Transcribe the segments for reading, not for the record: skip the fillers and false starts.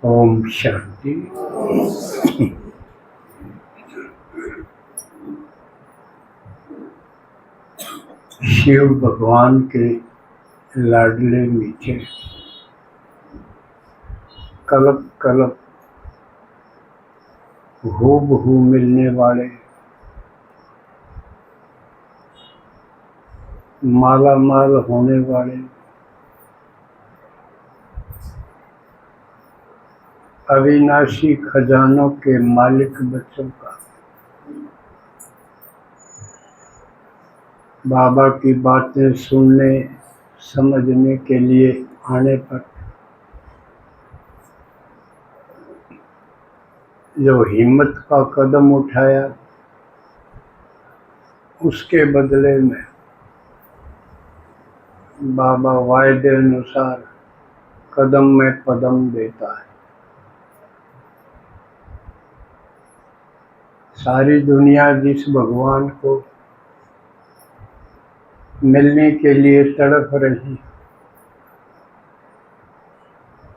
ओम शांति। शिव भगवान के लाडले मीठे कल्प कल्प हूबहू मिलने वाले माला माल होने वाले अविनाशी खजानों के मालिक बच्चों का बाबा की बातें सुनने समझने के लिए आने पर जो हिम्मत का कदम उठाया उसके बदले में बाबा वायदे अनुसार कदम में पदम देता है। सारी दुनिया जिस भगवान को मिलने के लिए तड़प रही,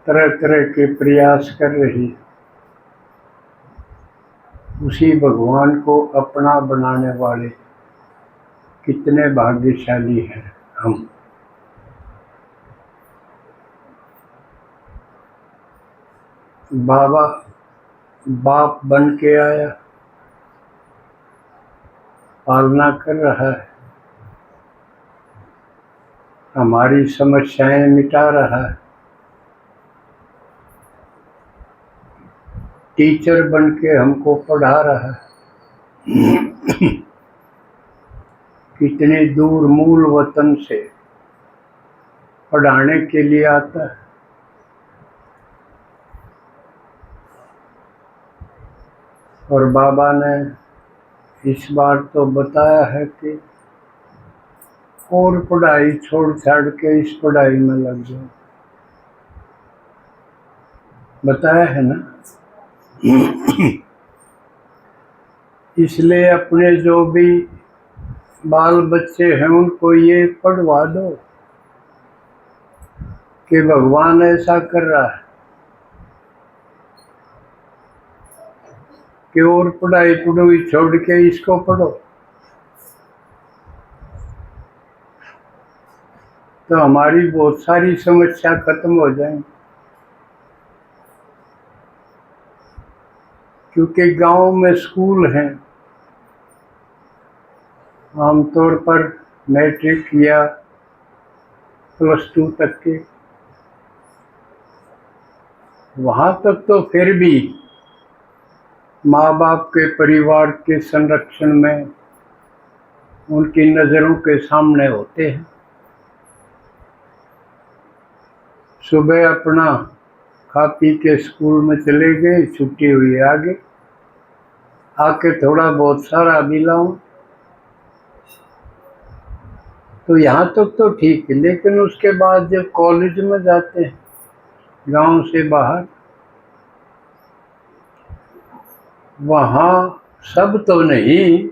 तरह तरह के प्रयास कर रही, उसी भगवान को अपना बनाने वाले कितने भाग्यशाली हैं हम। बाबा बाप बन के आया, पालना कर रहा है, हमारी समस्याएं मिटा रहा है, टीचर बन के हमको पढ़ा रहा है। कितने दूर मूल वतन से पढ़ाने के लिए आता है। और बाबा ने इस बार तो बताया है कि और पढ़ाई छोड़ छाड़ के इस पढ़ाई में लग जाओ, बताया है ना। इसलिए अपने जो भी बाल बच्चे हैं उनको ये पढ़वा दो कि भगवान ऐसा कर रहा है कि और पढ़ाई पढ़ोई छोड़ के इसको पढ़ो, तो हमारी बहुत सारी समस्या खत्म हो जाएंगी। क्योंकि गांव में स्कूल हैं, आमतौर पर मैट्रिक या +2 तक के, वहाँ तक तो फिर भी माँ बाप के परिवार के संरक्षण में उनकी नज़रों के सामने होते हैं। सुबह अपना खा पी के स्कूल में चले गए, छुट्टी हुई आके थोड़ा बहुत सारा भी लाऊं, तो यहाँ तक तो ठीक है। लेकिन उसके बाद जब कॉलेज में जाते हैं गांव से बाहर, वहाँ सब तो नहीं,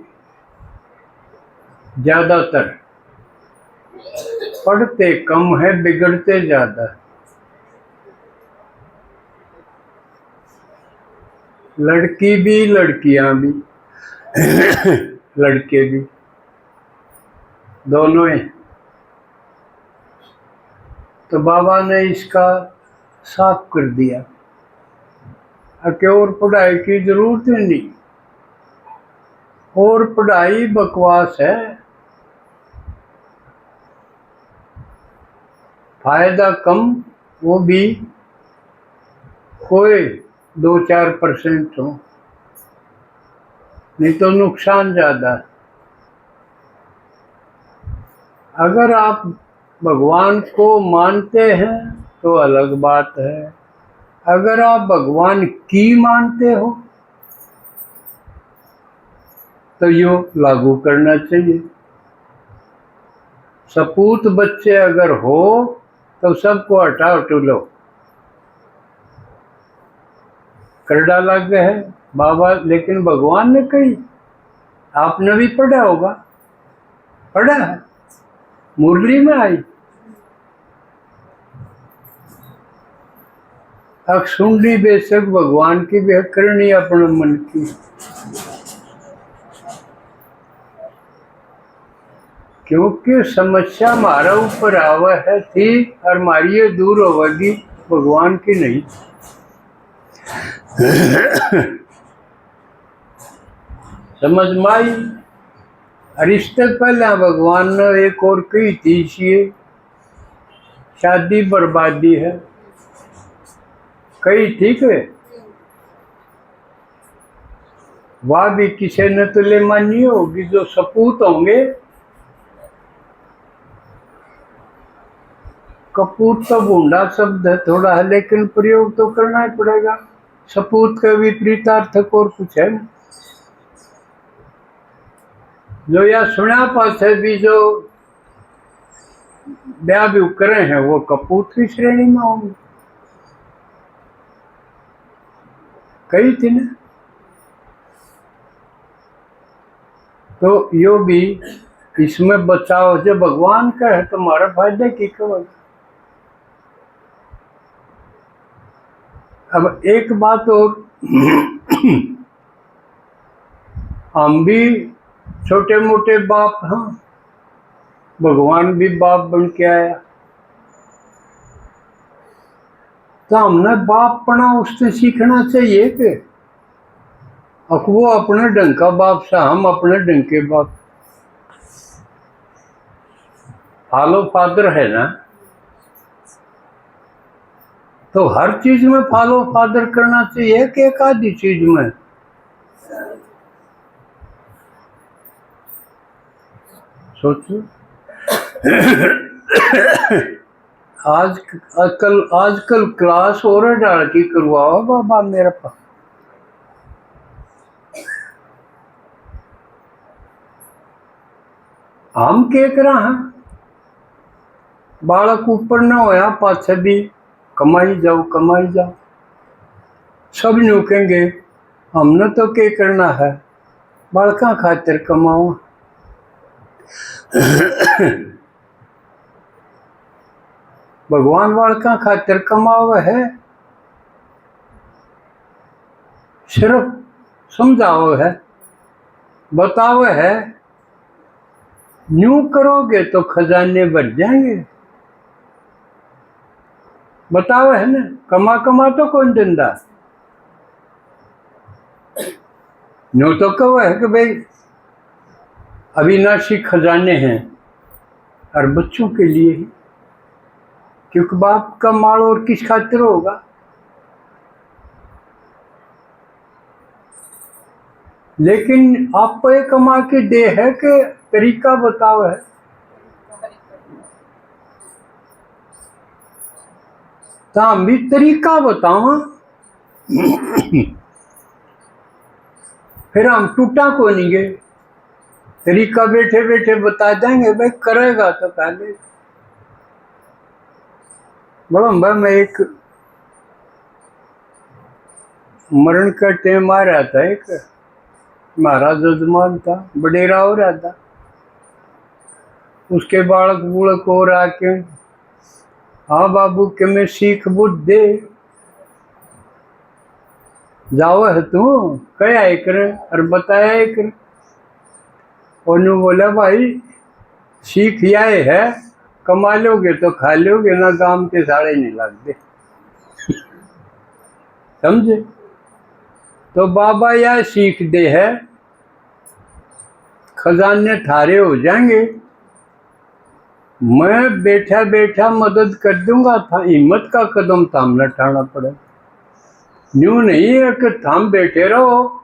ज़्यादातर पढ़ते कम है, बिगड़ते ज़्यादा। लड़की भी लड़कियां भी लड़के भी, दोनों ही। तो बाबा ने इसका साफ कर दिया कि और पढ़ाई की जरूरत ही नहीं, और पढ़ाई बकवास है, फायदा कम, वो भी कोई 2-4% हो, नहीं तो नुकसान ज्यादा। अगर आप भगवान को मानते हैं तो अलग बात है, अगर आप भगवान की मानते हो तो यो लागू करना चाहिए। सपूत बच्चे अगर हो तो सबको हटाओ टूलो, कर डाला गया है बाबा। लेकिन भगवान ने कही, आपने भी पढ़ा होगा, पढ़ा है, मुरली में आई, अक्षुंडी बेशक भगवान की भी करनी अपने मन की, क्योंकि समस्या हमारा ऊपर आवा है थी और हमारी ये दूर होगी, भगवान की नहीं। समझ में आई? और इससे पहले भगवान ने एक और कही थी, ये शादी बर्बादी है, कही ठीक है। वह भी किसी ने तो ले मानी होगी, जो सपूत होंगे। कपूत तो बूंदा शब्द है थोड़ा है, लेकिन प्रयोग तो करना ही पड़ेगा। सपूत का विपरीतार्थक और कुछ है। जो यह सुना पास भी जो ब्याह भी करे हैं वो कपूत की श्रेणी में होंगे, कई थी ना। तो यो भी इसमें बचाव जो भगवान का है, तुम्हारा फायदे की खबर। अब एक बात और, हम भी छोटे मोटे बाप हैं, भगवान भी बाप बन के आया, तो हमने बाप पना उससे सीखना चाहिए कि अब वो अपने ढंग का बाप से, हम अपने ढंग के बाप। फॉलो फादर है ना, तो हर चीज में फॉलो फादर करना चाहिए कि एक आधी चीज में। सोचो। आजकल क्लास और डाल की करवाओ बाबा मेरे पास। हम क्या करा हैं, बालक ऊपर न होया पाछे भी कमाई जाओ कमाई जाओ, सब न्यू कहेंगे हमने तो क्या करना है, बालका खातिर कमाओ। भगवान बालका खातिर कमाओ है, सिर्फ समझाओ है, बताओ है। न्यू करोगे तो खजाने बढ़ जाएंगे। बताओ है ना, कमा कमा तो कौन देंदा। न्यू तो कहो है कि भाई अविनाशी खजाने हैं और बच्चों के लिए ही, क्योंकि बाप का माल और किस खातिर होगा। लेकिन आपको ये कमा के दे है कि तरीका बताओ है। तो हम भी तरीका बताओ, फिर हम टूटा को नहीं गए, तरीका बैठे बैठे बता देंगे, भाई करेगा तो पहले। बड़ा भाई मैं एक मरण का टाइम आ रहा था, एक महाराज जजमान था, बडेरा हो रहा था, उसके बालक बुलक और आके, हाँ बाबू के मैं सीख बुद्ध दे जाओ है तू क्या कर और बताया कर। उन्होंने बोला भाई सीख आए है, कमा लोगे तो खा लोगे ना, काम के साड़े नहीं लगते। समझे? तो बाबा यह सीख दे है, खजाने थारे हो जाएंगे, मैं बैठा बैठा मदद कर दूंगा, था हिम्मत का कदम थामना ठाना पड़े। न्यू नहीं है कि थाम बैठे रहो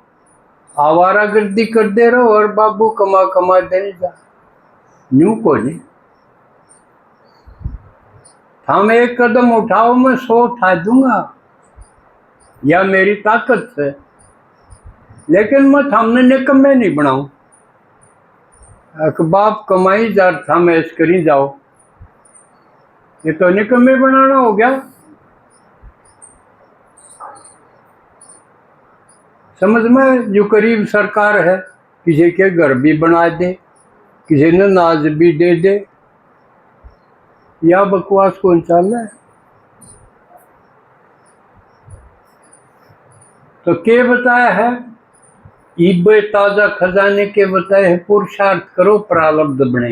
आवारागर्दी करते रहो और बाबू कमा कमा देने जा, न्यू को नहीं। थाम एक कदम उठाओ मैं 100 उठा दूंगा, या मेरी ताकत से, लेकिन मैं थामने निकम्मे नहीं बनाऊं। बाप कमाई जा था मैं ऐस करी जाओ, ये तो निकम्मे बनाना हो गया। समझ में? जो करीब सरकार है, किसी के घर भी बना दे, किसी ने नाज भी दे दे, या बकवास कौन चल रहा है। तो के बताया है, इब्बे ताजा खजाने के बताए है, पुरुषार्थ करो प्रारब्ध बने।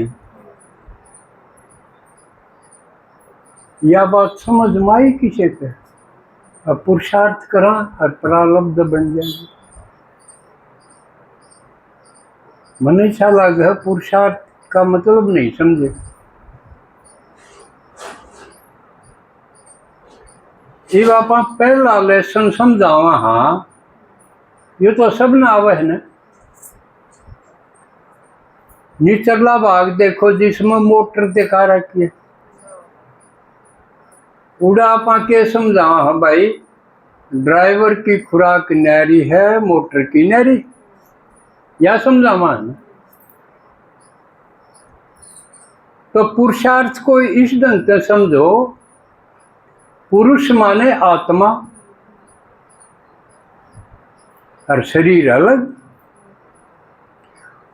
यह बात समझ में आई किसे पे? अब पुरुषार्थ करा और प्रारब्ध बन जाएगी। मन अच्छा लगे पुरुषार्थ का मतलब नहीं समझे। जब आप पहला लेसन समझावा, हाँ ये तो सब ना आवे है ना। निचला भाग देखो जिसमें मोटर दिखा रखी है, उड़ा आप के समझावा, हाँ भाई ड्राइवर की खुराक न्यारी है, मोटर की न्यारी, या समझावा है ना। तो पुरुषार्थ को इस ढंग से समझो, पुरुष माने आत्मा और शरीर अलग।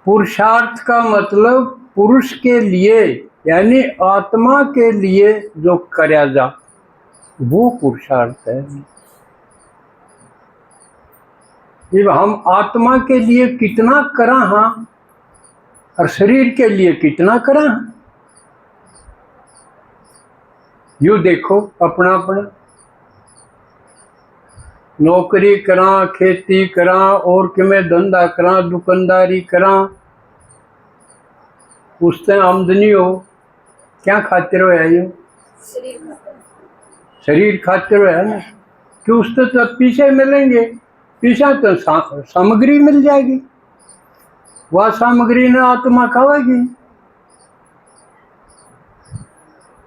पुरुषार्थ का मतलब पुरुष के लिए यानी आत्मा के लिए जो करया जा वो पुरुषार्थ है। जब हम आत्मा के लिए कितना करा हाँ और शरीर के लिए कितना करा, यू देखो अपना अपना। नौकरी करा, खेती करा, और किमें धंधा करा, दुकानदारी करा, उससे आमदनी हो, क्या खातिर हो है? यो शरीर खातिर है ना, कि उससे तो पीछे मिलेंगे, पीछे तो सामग्री मिल जाएगी, वह सामग्री ने आत्मा खावेगी।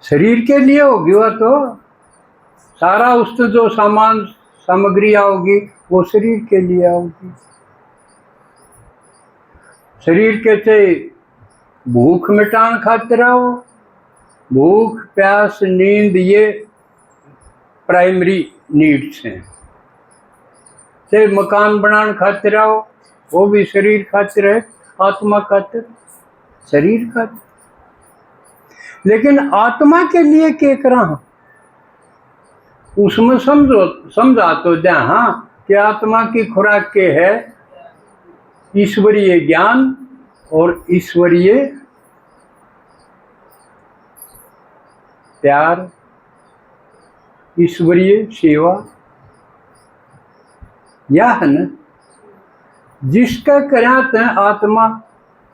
शरीर के लिए होगी वह तो सारा, उससे जो सामान सामग्री आओगी वो शरीर के लिए आओगी। शरीर के चाहे भूख मिटान खातिर आओ, भूख प्यास नींद ये प्राइमरी नीड्स हैं। चाहे मकान बनाने खातिर आओ, वो भी शरीर खातिर है, आत्मा खातिर, शरीर खातिर। लेकिन आत्मा के लिए क्या करा, उसमें समझा तो दे हाँ कि आत्मा की खुराक के है ईश्वरीय ज्ञान और ईश्वरीय प्यार, ईश्वरीय सेवा, यह है ना जिसका करात है आत्मा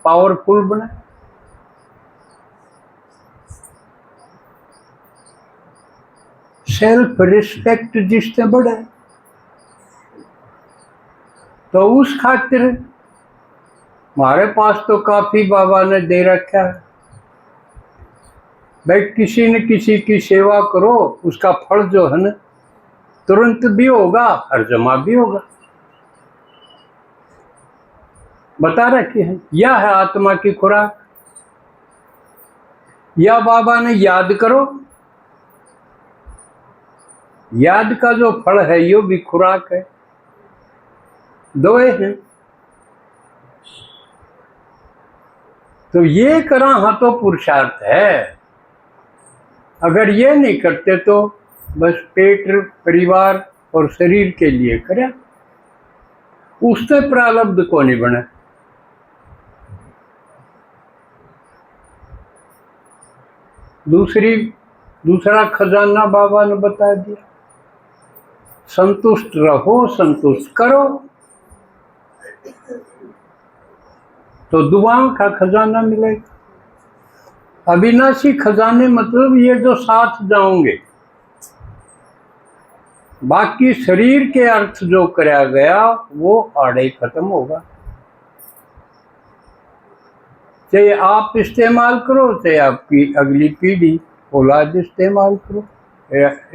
पावरफुल बने। सेल्फ रिस्पेक्ट जिससे बढ़े, तो उस खातिर हमारे पास तो काफी बाबा ने दे रखा है भाई, किसी न किसी की सेवा करो, उसका फल जो है ना तुरंत भी होगा और जमा भी होगा, बता रखे हैं। यह है आत्मा की खुराक। या बाबा ने याद करो, याद का जो फल है यो भी खुराक है, दो हैं। तो ये करा हाँ तो पुरुषार्थ है। अगर ये नहीं करते तो बस पेट परिवार और शरीर के लिए करें, उससे प्रारब्ध को नहीं बने। दूसरा खजाना बाबा ने बता दिया, संतुष्ट रहो, संतुष्ट करो, तो दुआओं का खजाना मिलेगा। अविनाशी खजाने मतलब ये जो साथ जाओगे, बाकी शरीर के अर्थ जो कराया गया वो आड़े खत्म होगा। चाहे आप इस्तेमाल करो, चाहे आपकी अगली पीढ़ी औलाद इस्तेमाल करो,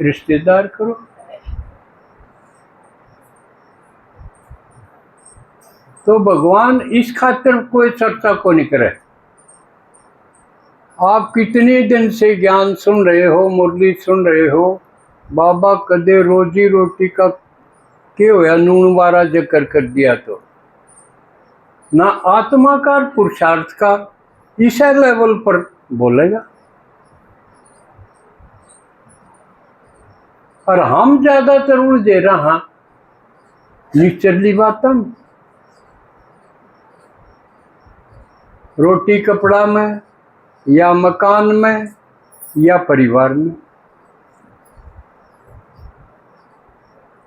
रिश्तेदार करो। तो भगवान इस खातिर कोई चर्चा को नहीं करे। आप कितने दिन से ज्ञान सुन रहे हो, मुरली सुन रहे हो, बाबा कदे रोजी रोटी का क्यों होया नून वारा जिक्र कर दिया, तो ना आत्मा का पुरुषार्थ का इस लेवल पर बोलेगा। और हम ज्यादातर उलझे रहा निचली बातों में, रोटी कपड़ा में या मकान में या परिवार में,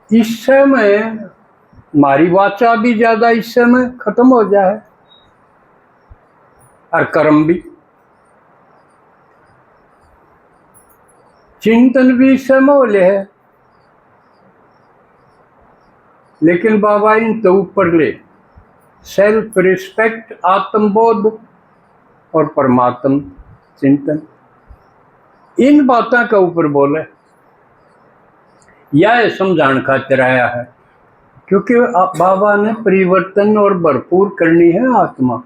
इस समय हमारी वाचा भी ज्यादा इस समय खत्म हो जाए और कर्म भी, चिंतन भी इस समय होले है। लेकिन बाबा इन तो ऊपर ले सेल्फ रिस्पेक्ट, आत्मबोध और परमात्म चिंतन, इन बातों का ऊपर बोले। यह समझाने खातिर आया है, क्योंकि बाबा ने परिवर्तन और भरपूर करनी है आत्मा,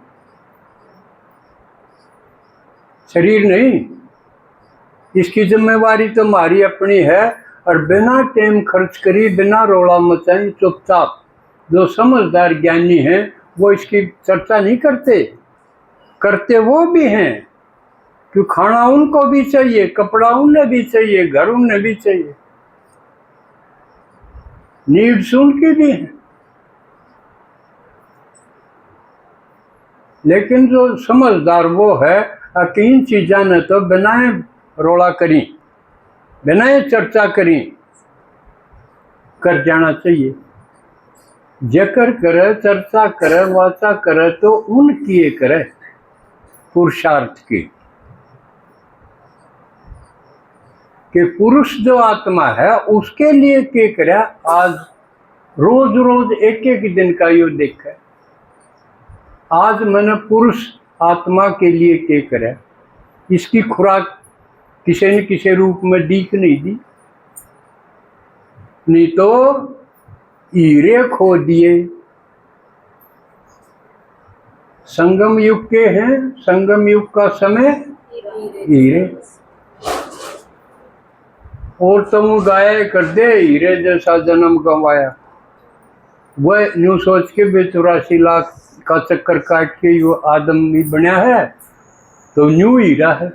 शरीर नहीं। इसकी जिम्मेवारी तो हमारी अपनी है। और बिना टाइम खर्च करी, बिना रोला मचाई, चुपचाप जो समझदार ज्ञानी हैं वो इसकी चर्चा नहीं करते, करते वो भी हैं। क्यों? खाना उनको भी चाहिए, कपड़ा उन्हें भी चाहिए, घर उन्हें भी चाहिए, नीड्स उनकी भी है। लेकिन जो समझदार वो है कि इन चीज़ों ने तो बिना रोला करी, बिना चर्चा करी कर जाना चाहिए। जिक्र करे, चर्चा करे, वाचा करे तो उनकी करे पुरुषार्थ की, कि पुरुष जो आत्मा है उसके लिए क्या करे। आज रोज रोज एक एक दिन का यो देखा, आज मैंने पुरुष आत्मा के लिए क्या करे, इसकी खुराक किसी न किसी रूप में दीख नहीं दी, नहीं तो हीरे खो दिए। संगम युग के हैं, संगम युग का समय हीरे, और तुम गाय कर दे हीरे जैसा जन्म गंवाया। वह न्यू सोच के 84 लाख का चक्कर काट के यो आदमी बना है तो न्यू हीरा है।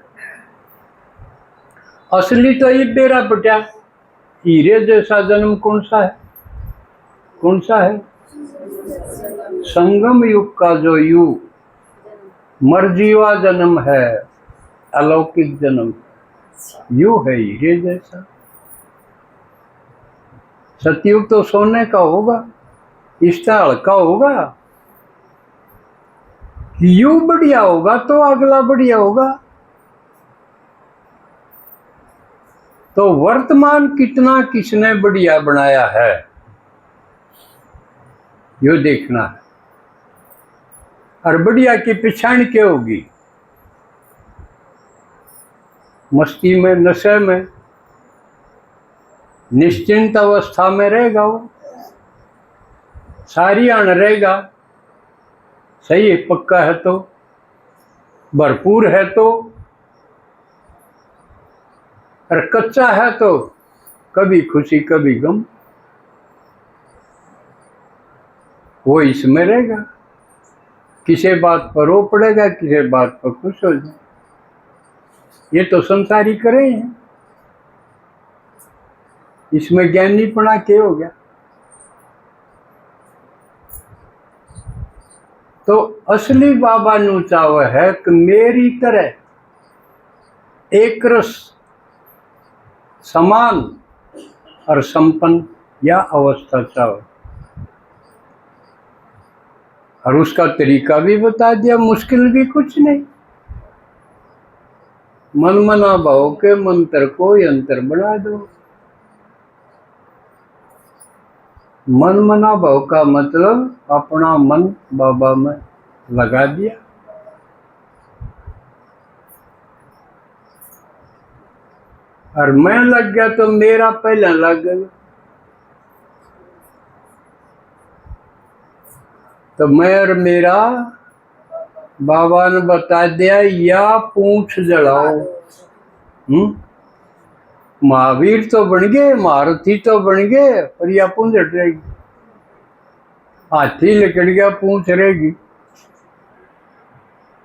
असली तो ये बेरा बटा, हीरे जैसा जन्म कौन सा है? कौन सा है? संगम युग का जो युग मर्जीवा जन्म है, अलौकिक जन्म, यू है हीरे जैसा। सतयुग तो सोने का होगा, इसका हल्का होगा, यू बढ़िया होगा तो अगला बढ़िया होगा। तो वर्तमान कितना किसने बढ़िया बनाया है यो देखना है। और बढ़िया की पिछाड़ क्या होगी? मस्ती में, नशे में, निश्चिंत अवस्था में रहेगा वो, सारी अण रहेगा। सही है, पक्का है तो, भरपूर है तो, और कच्चा है तो कभी खुशी कभी गम, वो इसमें रहेगा। किसी बात पर रो पड़ेगा, किसी बात पर खुश हो जाए। ये तो संसारी करे हैं, इसमें ज्ञानीपना क्या हो गया? तो असली बाबा नु चावे है कि मेरी तरह एक रस, समान और संपन्न या अवस्था चाहो। और उसका तरीका भी बता दिया, मुश्किल भी कुछ नहीं। मन मना भाव के मंत्र को यंत्र बना दो। मन मना भाव का मतलब अपना मन बाबा में लगा दिया। और मैं लग गया तो मेरा पहले लग गया। तो मैं और मेरा बाबा ने बता दिया, या पूंछ जड़ाओ। महावीर तो बन गए, महारथी तो बन गए, पर या पूंछ हट रहेगी। हाथी लिकड़ गया, पूंछ रहेगी।